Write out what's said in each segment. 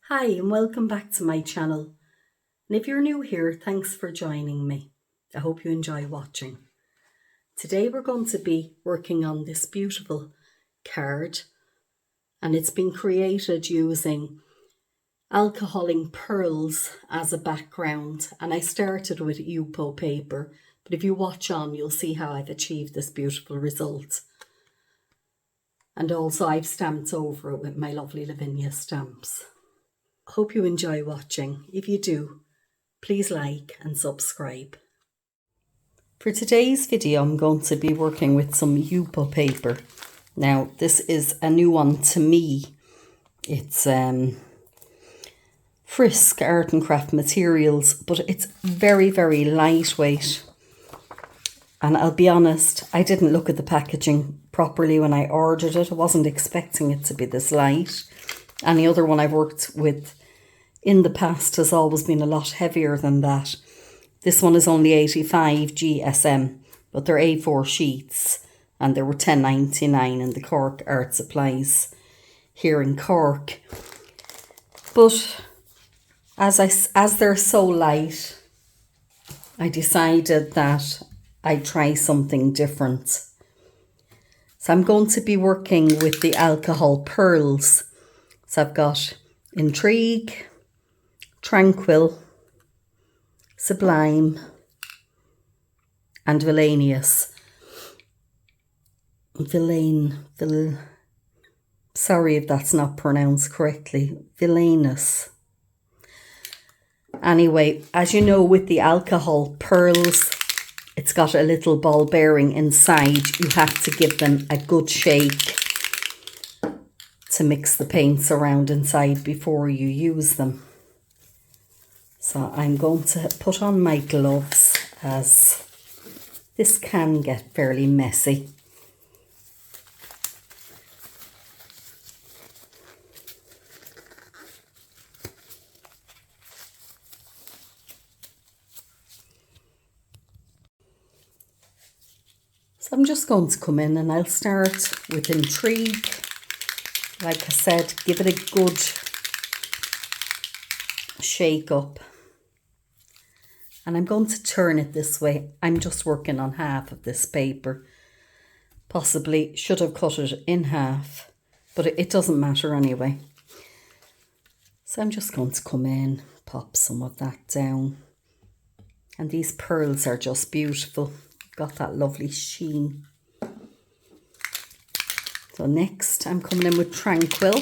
Hi and welcome back to my channel. And if you're new here, thanks for joining me. I hope you enjoy watching. Today we're going to be working on this beautiful card, and it's been created using alcoholic pearls as a background, and I started with yupo paper, but if you watch on you'll see how I've achieved this beautiful result. And also I've stamped over it with my lovely Lavinia Stamps. Hope you enjoy watching. If you do, please like and subscribe. For today's video, I'm going to be working with some yupo paper. Now, this is a new one to me. It's Frisk Art and Craft Materials, but it's very, very lightweight. And I'll be honest, I didn't look at the packaging properly when I ordered it. I wasn't expecting it to be this light. Any other one I've worked with in the past has always been a lot heavier than that. This one is only 85 GSM, but they're A4 sheets, and they were $10.99 in the Cork Art Supplies here in Cork. But as they're so light, I decided that I'd try something different. So I'm going to be working with the alcohol pearls. So I've got Intrigue, Tranquil, Sublime, and Villainous. Sorry if that's not pronounced correctly. Villainous. Anyway, as you know, with the alcohol pearls, it's got a little ball bearing inside. You have to give them a good shake to mix the paints around inside before you use them. So I'm going to put on my gloves, as this can get fairly messy. So I'm just going to come in and I'll start with Intrigue. Like I said, give it a good shake up. And I'm going to turn it this way. I'm just working on half of this paper. Possibly should have cut it in half, but it doesn't matter anyway. So I'm just going to come in, pop some of that down. And these pearls are just beautiful. Got that lovely sheen. So next I'm coming in with Tranquil.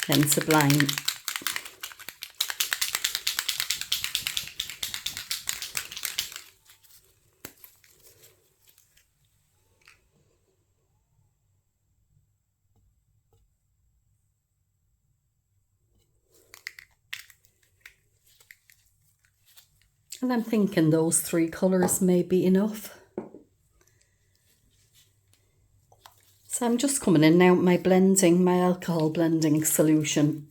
Then Sublime. And I'm thinking those three colours may be enough. So I'm just coming in now with my blending, my alcohol blending solution.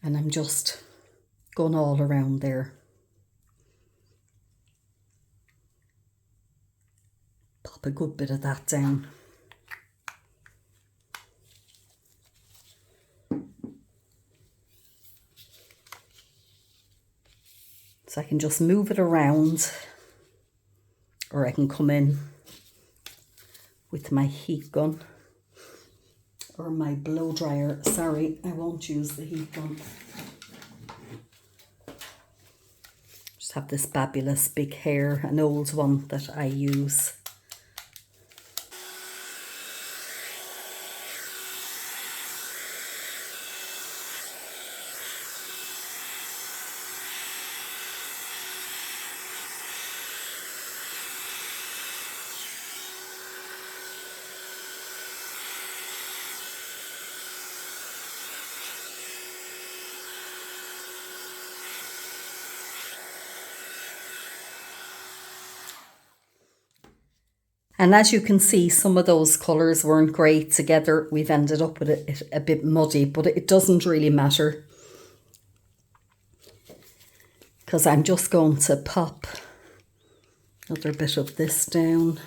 And I'm just going all around there. Pop a good bit of that down. So I can just move it around, or I can come in with my heat gun or my blow dryer. Sorry, I won't use the heat gun. Just have this fabulous big hair, an old one that I use. And as you can see, some of those colours weren't great together. We've ended up with it a bit muddy, but it doesn't really matter, because I'm just going to pop another bit of this down.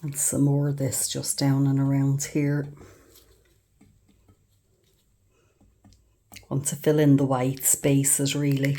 And some more of this just down and around here. Want to fill in the white spaces really.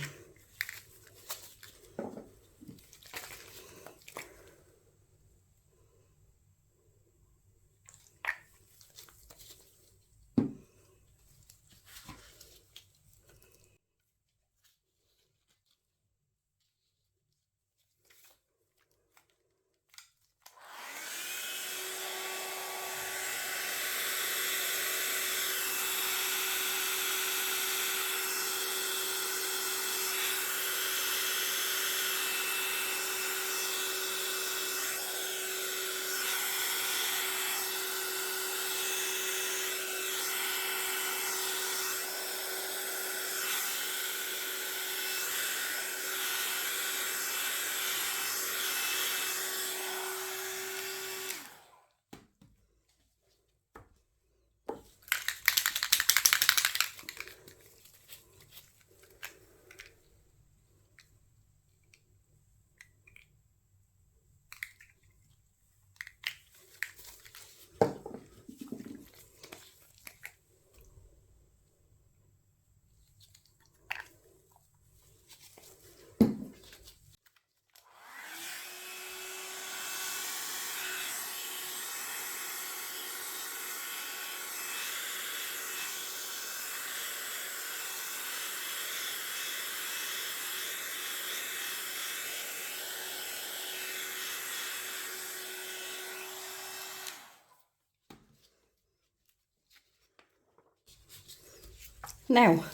Now,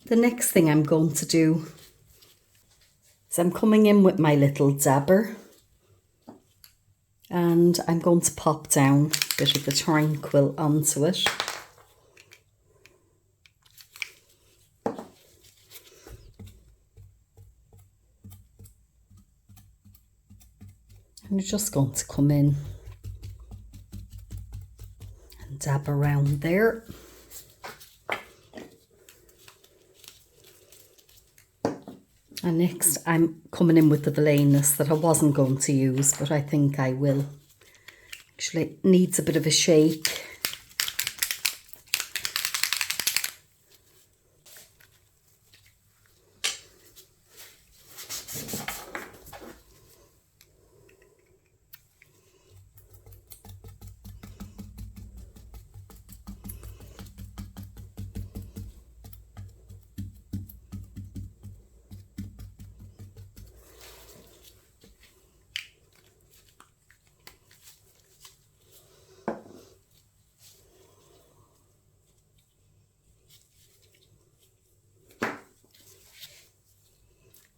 the next thing I'm going to do is I'm coming in with my little dabber and I'm going to pop down a bit of the Tranquil onto it. And you're just going to come in and dab around there. And next I'm coming in with the Villainous that I wasn't going to use, but I think I will. Actually, it needs a bit of a shake.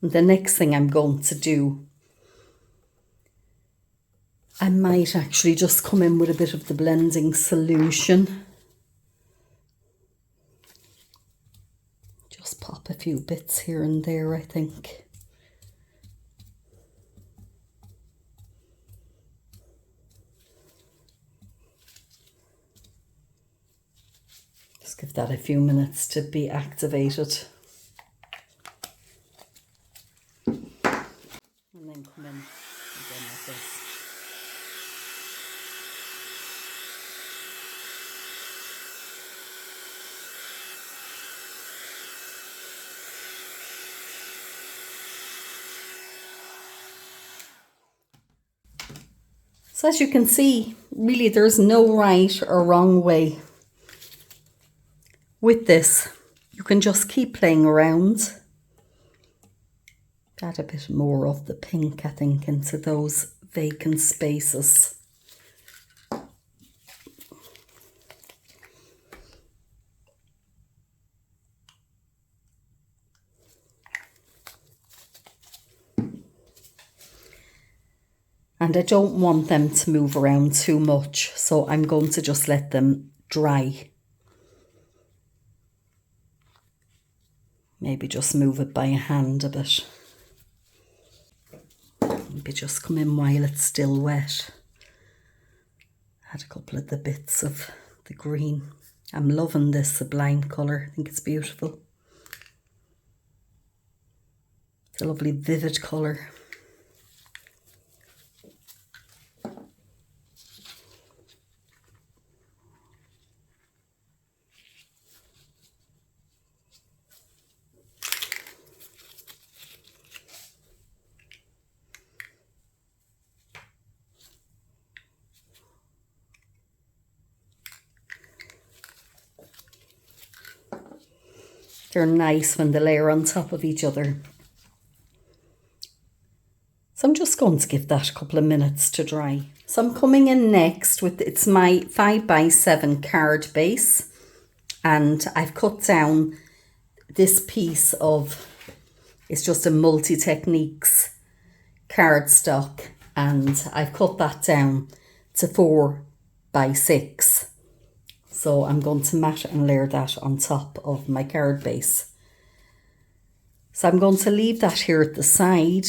The next thing I'm going to do, I might actually just come in with a bit of the blending solution. Just pop a few bits here and there, I think. Just give that a few minutes to be activated. And then come in again like this. So as you can see, really there's no right or wrong way. With this, you can just keep playing around. Add a bit more of the pink, I think, into those vacant spaces. And I don't want them to move around too much, so I'm going to just let them dry. Maybe just move it by hand a bit. Maybe just come in while it's still wet. Add a couple of the bits of the green. I'm loving this Sublime colour. I think it's beautiful. It's a lovely vivid colour. They're nice when they layer on top of each other. So I'm just going to give that a couple of minutes to dry. So I'm coming in next with, it's my 5x7 card base. And I've cut down this piece of, it's just a Multi-Techniques cardstock. And I've cut that down to 4x6. So I'm going to mat and layer that on top of my card base. So I'm going to leave that here at the side.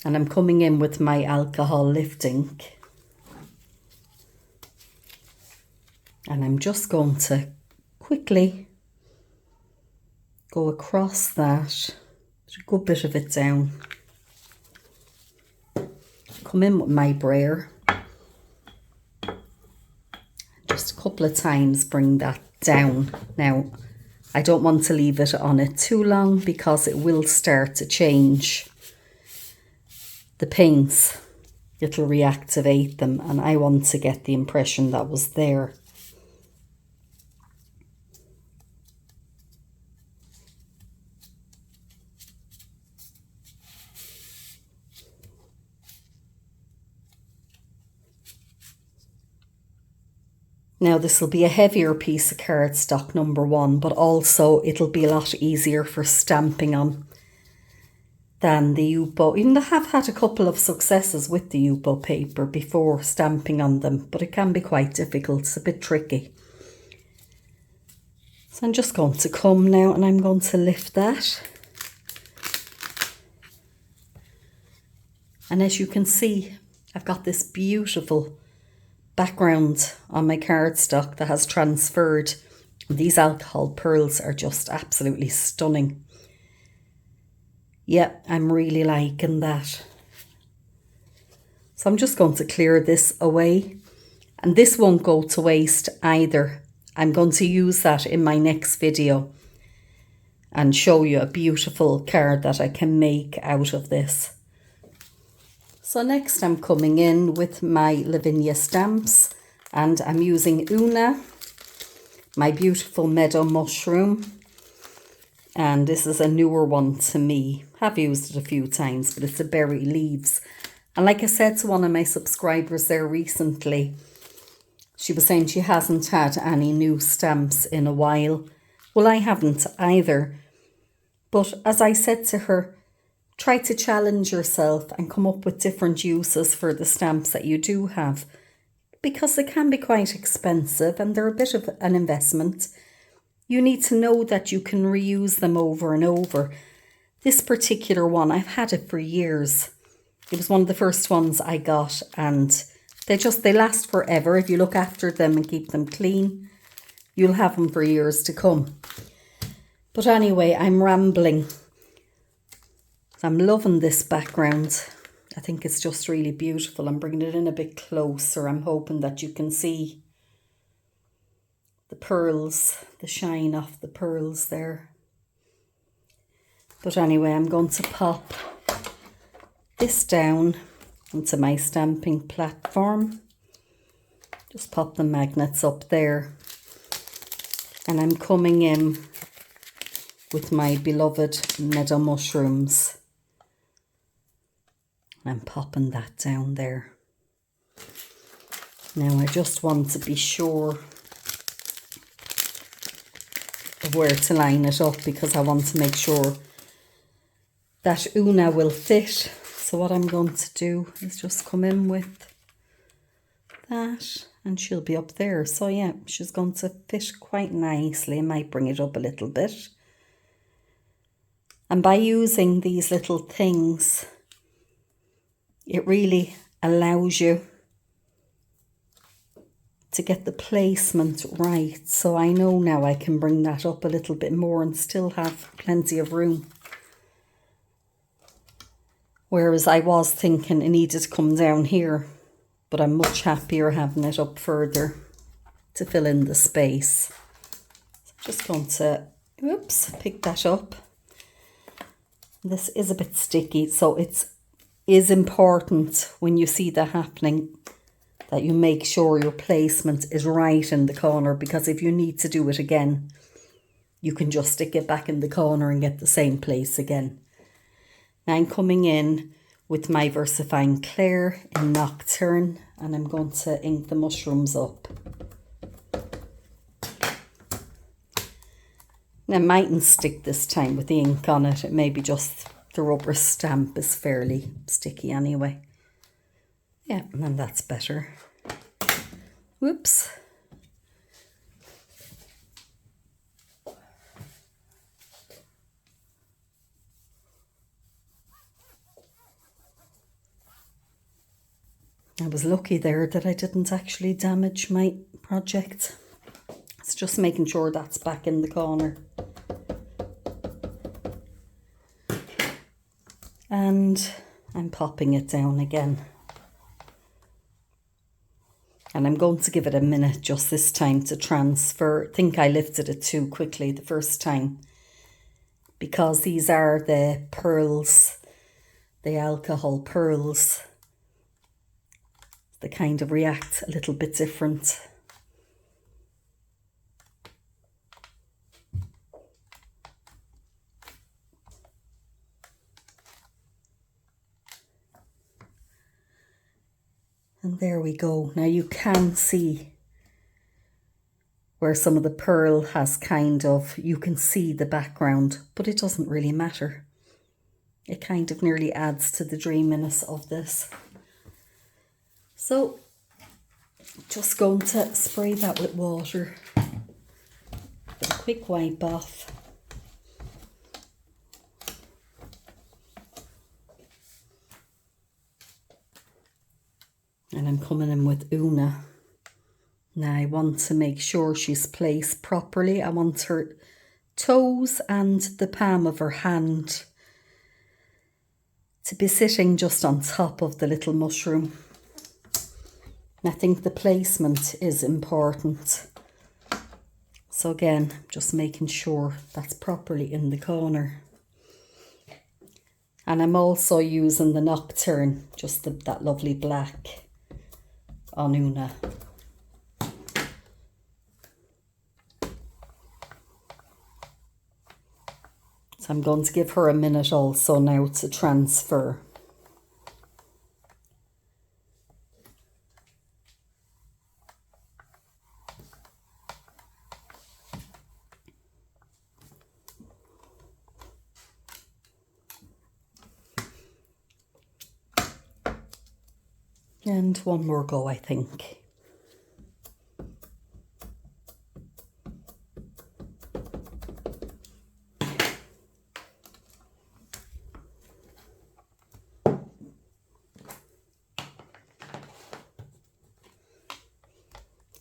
And I'm coming in with my alcohol lift ink. And I'm just going to quickly go across that. There's a good bit of it down. Come in with my brayer. Just a couple of times bring that down. Now, I don't want to leave it on it too long because it will start to change the paints. It'll reactivate them, and I want to get the impression that was there. Now this will be a heavier piece of cardstock, number one, but also it'll be a lot easier for stamping on than the yupo. Even though I have had a couple of successes with the yupo paper before stamping on them, but it can be quite difficult. It's a bit tricky. So I'm just going to come now and I'm going to lift that. And as you can see, I've got this beautiful background on my cardstock that has transferred. These alcohol pearls are just absolutely stunning. Yeah, I'm really liking that. So I'm just going to clear this away. And this won't go to waste either. I'm going to use that in my next video and show you a beautiful card that I can make out of this. So next I'm coming in with my Lavinia Stamps, and I'm using Oona, my beautiful Meadow mushroom. And this is a newer one to me. I've used it a few times, but it's a berry leaves. And like I said to one of my subscribers there recently, she was saying she hasn't had any new stamps in a while. Well, I haven't either. But as I said to her, try to challenge yourself and come up with different uses for the stamps that you do have, because they can be quite expensive and they're a bit of an investment. You need to know that you can reuse them over and over. This particular one, I've had it for years. It was one of the first ones I got, and they last forever. If you look after them and keep them clean, you'll have them for years to come. But anyway, I'm rambling. I'm loving this background. I think it's just really beautiful. I'm bringing it in a bit closer. I'm hoping that you can see the pearls, the shine off the pearls there. But anyway, I'm going to pop this down onto my stamping platform. Just pop the magnets up there. And I'm coming in with my beloved Meadow mushrooms. I'm popping that down there. Now I just want to be sure of where to line it up, because I want to make sure that Oona will fit. So what I'm going to do is just come in with that, and she'll be up there. So yeah, she's going to fit quite nicely. I might bring it up a little bit. And by using these little things, it really allows you to get the placement right. So I know now I can bring that up a little bit more and still have plenty of room. Whereas I was thinking it needed to come down here, but I'm much happier having it up further to fill in the space. So I'm just going to, oops, pick that up. This is a bit sticky, so it is important when you see that happening that you make sure your placement is right in the corner, because if you need to do it again, you can just stick it back in the corner and get the same place again. Now I'm coming in with my VersaFine Clair in Nocturne, and I'm going to ink the mushrooms up. Now, I mightn't stick this time with the ink on it. It may be just the rubber stamp is fairly sticky anyway. Yeah, and that's better. Whoops. I was lucky there that I didn't actually damage my project. It's just making sure that's back in the corner. And I'm popping it down again. And I'm going to give it a minute just this time to transfer. I think I lifted it too quickly the first time, because these are the pearls, the alcohol pearls. They kind of react a little bit different. And there we go. Now you can see where some of the pearl has kind of, you can see the background, but it doesn't really matter. It kind of nearly adds to the dreaminess of this. So, just going to spray that with water. A quick wipe off. And I'm coming in with Oona. Now I want to make sure she's placed properly. I want her toes and the palm of her hand to be sitting just on top of the little mushroom. And I think the placement is important. So again, just making sure that's properly in the corner. And I'm also using the Nocturne, just that lovely black on Oona. So I'm going to give her a minute also now to transfer. And one more go, I think.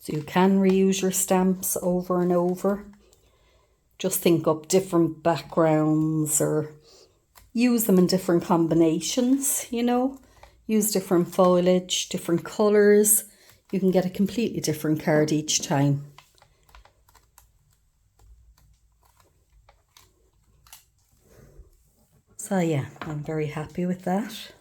So you can reuse your stamps over and over. Just think up different backgrounds or use them in different combinations, you know. Use different foliage, different colours. You can get a completely different card each time. So yeah, I'm very happy with that.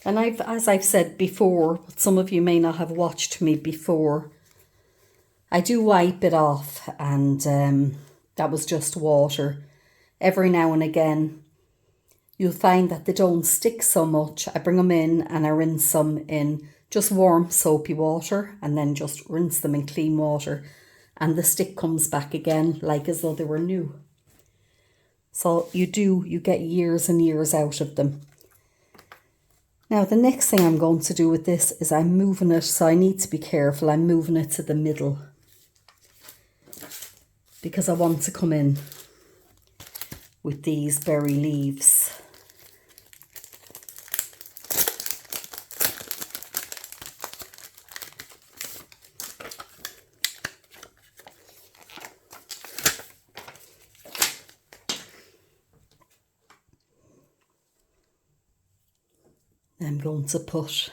And as I've said before, but some of you may not have watched me before, I do wipe it off, and that was just water. Every now and again, you'll find that they don't stick so much. I bring them in and I rinse them in just warm soapy water and then just rinse them in clean water, and the stick comes back again like as though they were new. So you get years and years out of them. Now the next thing I'm going to do with this is I'm moving it, so I need to be careful. I'm moving it to the middle because I want to come in with these berry leaves. I'm going to put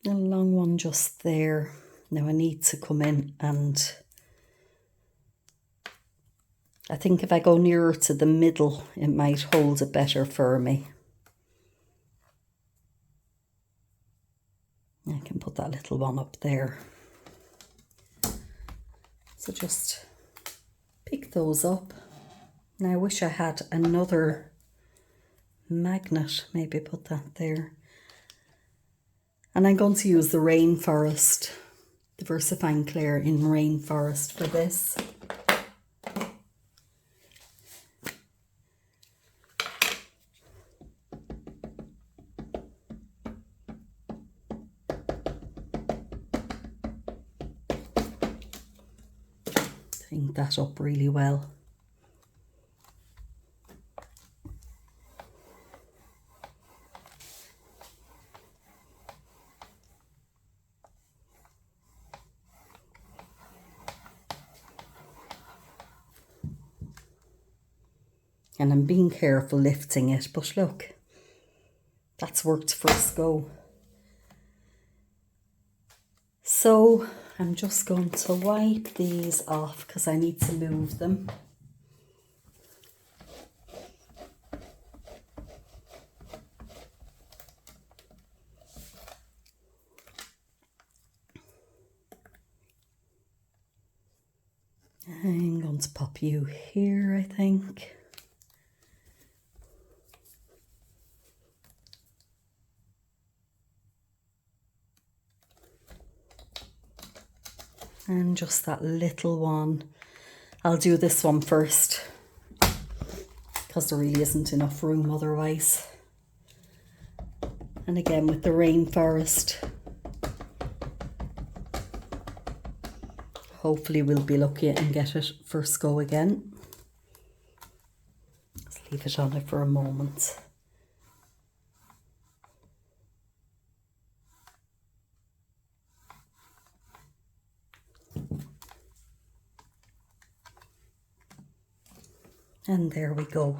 a long one just there. Now I need to come in, and I think if I go nearer to the middle, it might hold it better for me. I can put that little one up there. So just pick those up. Now I wish I had another magnet, maybe put that there. And I'm going to use the Rainforest, Diversifying Clear in Rainforest for this. Clean that up really well. And I'm being careful lifting it, but look, that's worked first go. So I'm just going to wipe these off because I need to move them. I'm going to pop you here, I think. And just that little one. I'll do this one first because there really isn't enough room otherwise. And again with the Rainforest, hopefully we'll be lucky and get it first go again. Let's leave it on it for a moment. And there we go.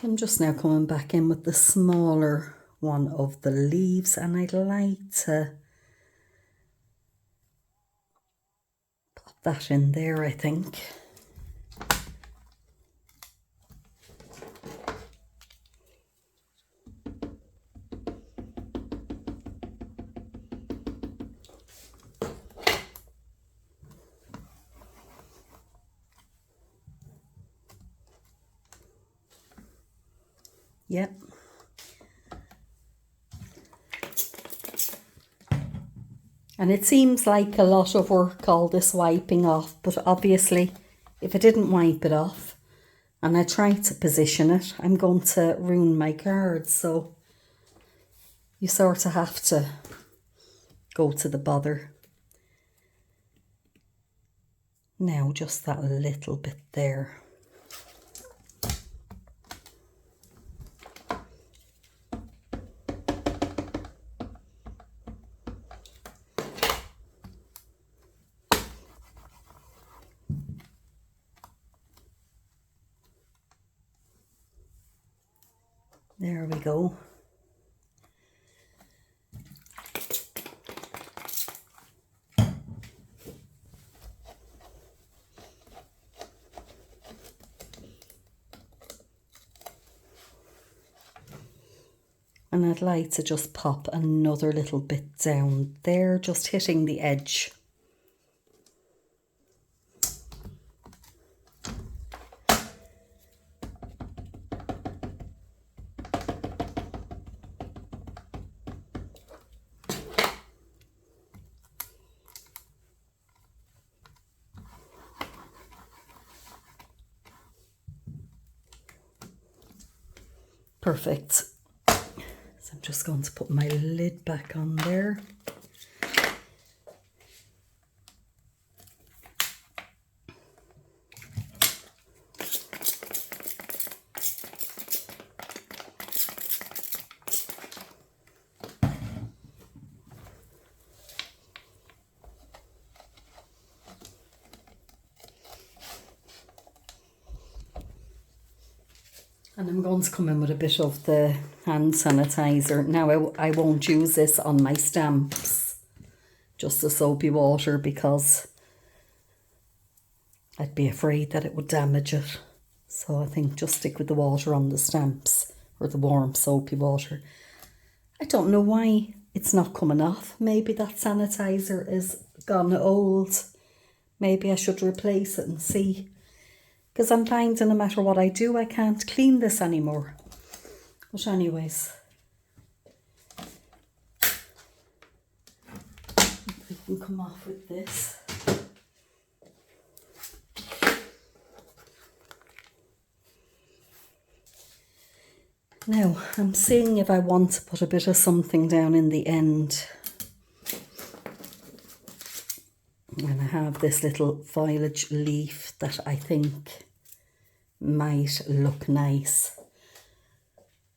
I'm just now coming back in with the smaller one of the leaves, and I'd like to pop that in there, I think. Yep. And it seems like a lot of work, all this wiping off, but obviously if I didn't wipe it off and I try to position it, I'm going to ruin my cards. So you sort of have to go to the bother. Now just that little bit there. There we go. And I'd like to just pop another little bit down there, just hitting the edge. Perfect. So I'm just going to put my lid back on there. And I'm going to come in with a bit of the hand sanitizer. Now I won't use this on my stamps, just the soapy water, because I'd be afraid that it would damage it. So I think just stick with the water on the stamps, or the warm soapy water. I don't know why it's not coming off. Maybe that sanitizer is gone old. Maybe I should replace it and see. Because I'm finding no matter what I do, I can't clean this anymore. But anyways, we can come off with this. Now, I'm seeing if I want to put a bit of something down in the end. And I have this little foliage leaf that I think might look nice.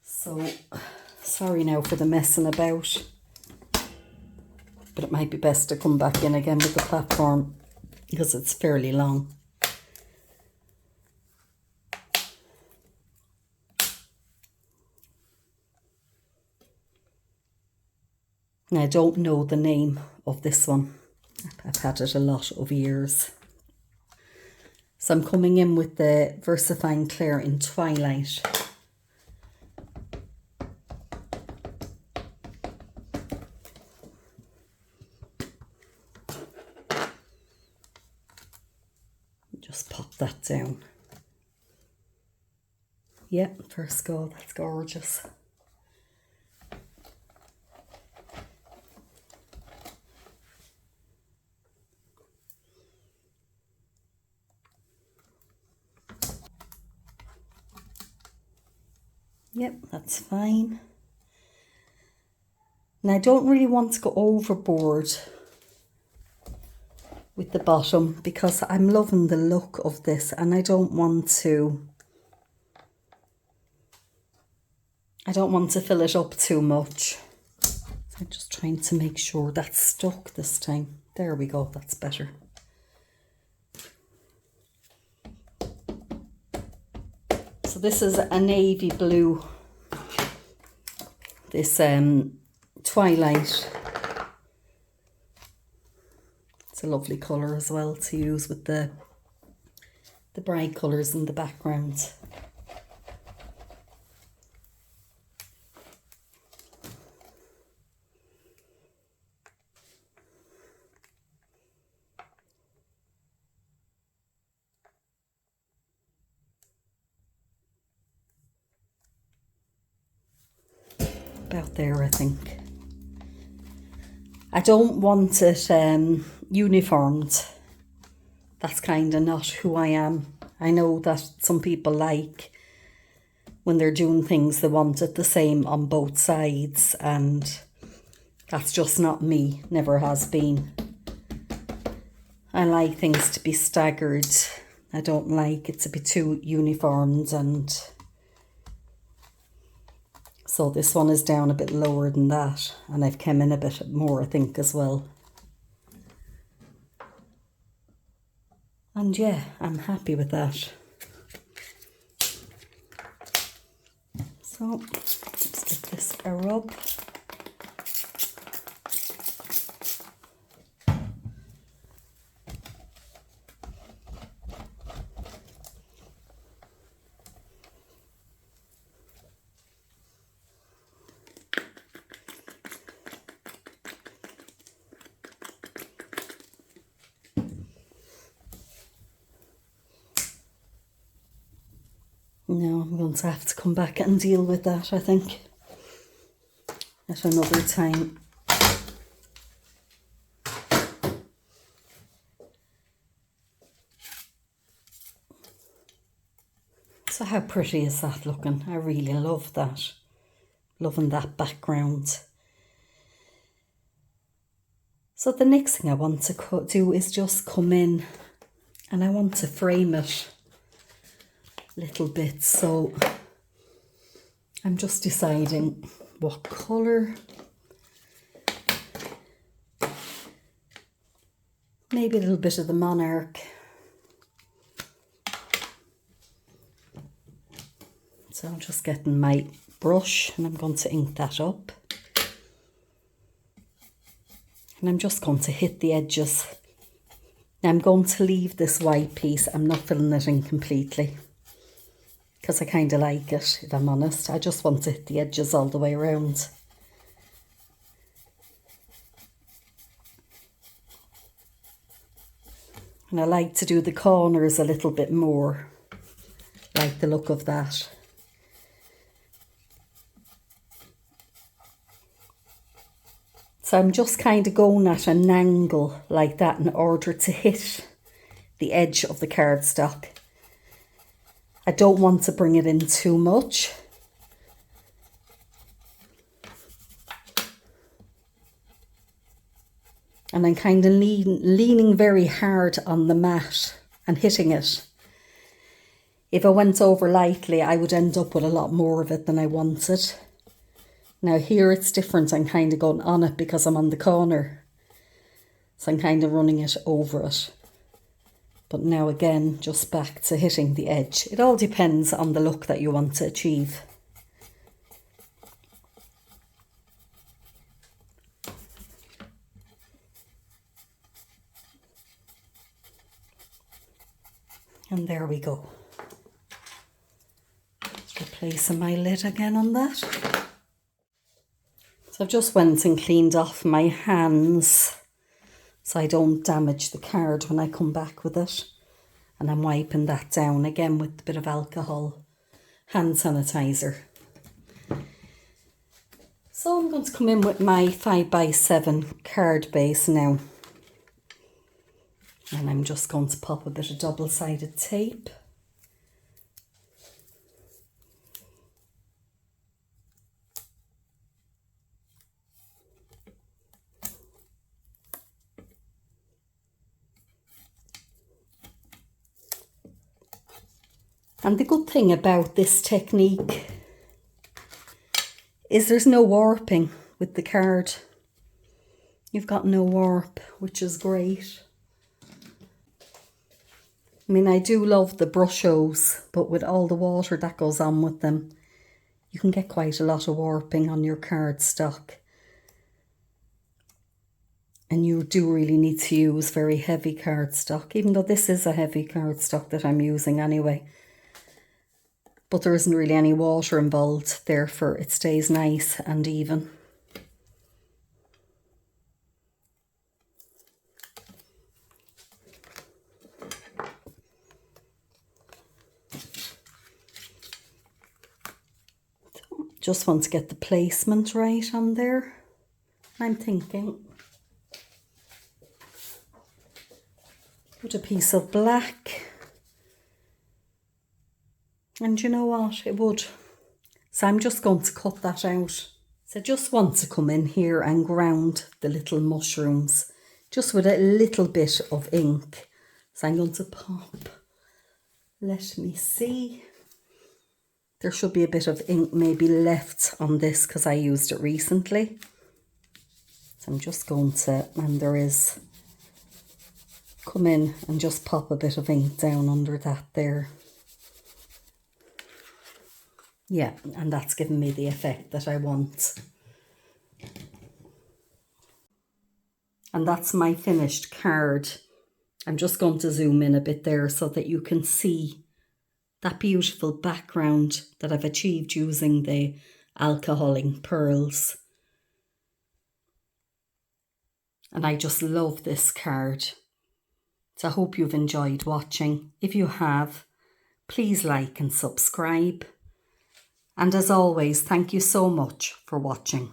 So, sorry now for the messing about. But it might be best to come back in again with the platform because it's fairly long. Now, I don't know the name of this one. I've had it a lot of years. So I'm coming in with the VersaFine Clair in Twilight. Just pop that down. Yep, first go, that's gorgeous. Yep, that's fine. And I don't really want to go overboard with the bottom because I'm loving the look of this and I don't want to fill it up too much. So I'm just trying to make sure that's stuck this time. There we go, that's better. So this is a navy blue, this Twilight. It's a lovely colour as well to use with the bright colours in the background. About there, I think. I don't want it uniformed. That's kind of not who I am. I know that some people like when they're doing things, they want it the same on both sides, and that's just not me, never has been. I like things to be staggered. I don't like it to be too uniformed, and so this one is down a bit lower than that, and I've come in a bit more, I think, as well. And yeah, I'm happy with that. So let's give this a rub. No, I'm going to have to come back and deal with that, I think, at another time. So how pretty is that looking? I really love that. Loving that background. So the next thing I want to do is just come in and I want to frame it a little bit. So I'm just deciding what colour. Maybe a little bit of the Monarch. So I'm just getting my brush and I'm going to ink that up. And I'm just going to hit the edges. Now I'm going to leave this white piece. I'm not filling it in completely because I kind of like it, if I'm honest. I just want to hit the edges all the way around. And I like to do the corners a little bit more. Like the look of that. So I'm just kind of going at an angle like that in order to hit the edge of the cardstock. I don't want to bring it in too much. And I'm kind of leaning very hard on the mat and hitting it. If I went over lightly, I would end up with a lot more of it than I wanted. Now here it's different. I'm kind of going on it because I'm on the corner. So I'm kind of running it over it. But now again, just back to hitting the edge. It all depends on the look that you want to achieve. And there we go. Just replacing my lid again on that. So I've just went and cleaned off my hands so I don't damage the card when I come back with it. And I'm wiping that down again with a bit of alcohol, hand sanitizer. So I'm going to come in with my 5x7 card base now. And I'm just going to pop a bit of double-sided tape. And the good thing about this technique is there's no warping with the card. You've got no warp, which is great. I mean, I do love the brushos, but with all the water that goes on with them, you can get quite a lot of warping on your cardstock. And you do really need to use very heavy cardstock, even though this is a heavy cardstock that I'm using anyway. But there isn't really any water involved, therefore it stays nice and even. Just want to get the placement right on there. I'm thinking put a piece of black. And you know what, it would. So I'm just going to cut that out. So I just want to come in here and ground the little mushrooms, just with a little bit of ink. So I'm going to pop, let me see. There should be a bit of ink maybe left on this because I used it recently. So I'm just going to, and there is, come in and just pop a bit of ink down under that there. Yeah, and that's given me the effect that I want. And that's my finished card. I'm just going to zoom in a bit there so that you can see that beautiful background that I've achieved using the alcohol ink pearls. And I just love this card. So I hope you've enjoyed watching. If you have, please like and subscribe. And as always, thank you so much for watching.